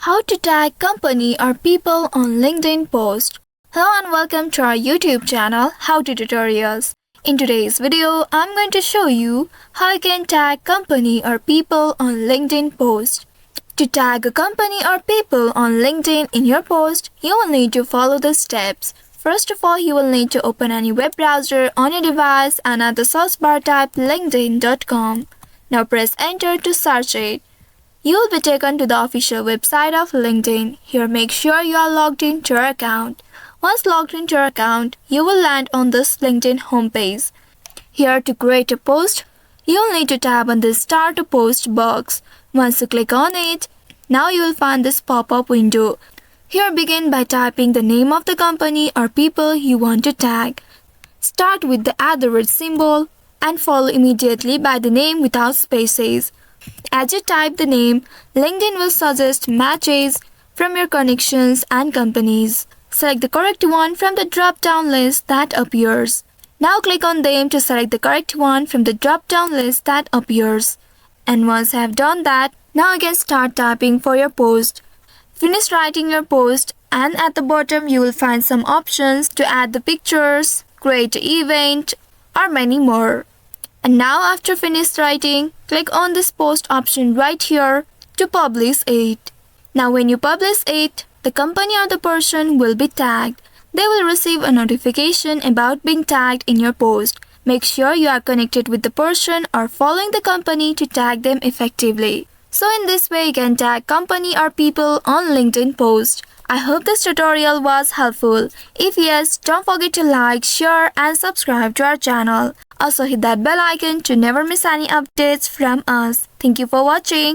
How to tag company or people on LinkedIn post. Hello and welcome to our YouTube channel, How to Tutorials. In today's video, I'm going to show you how you can tag company or people on LinkedIn post. To tag a company or people on LinkedIn in your post, you will need to follow the steps. First of all, you will need to open any web browser on your device and at the search bar type linkedin.com. Now press enter to search it. You will be taken to the official website of LinkedIn. Here make sure you are logged into your account. Once logged into your account, you will land on this LinkedIn homepage. Here to create a post, you will need to tap on the Start a Post box. Once you click on it, now you will find this pop-up window. Here begin by typing the name of the company or people you want to tag. Start with the @ symbol and follow immediately by the name without spaces. As you type the name, LinkedIn will suggest matches from your connections and companies. Select the correct one from the drop-down list that appears. Now click on them to select the correct one from the drop-down list that appears. And once you have done that, now you can start typing for your post. Finish writing your post and at the bottom you will find some options to add the pictures, create an event, or many more. And now after finished writing, click on this post option right here to publish it. Now when you publish it, the company or the person will be tagged. They will receive a notification about being tagged in your post. Make sure you are connected with the person or following the company to tag them effectively. So in this way you can tag company or people on LinkedIn post. I hope this tutorial was helpful. If yes, don't forget to like, share and subscribe to our channel. Also hit that bell icon to never miss any updates from us. Thank you for watching.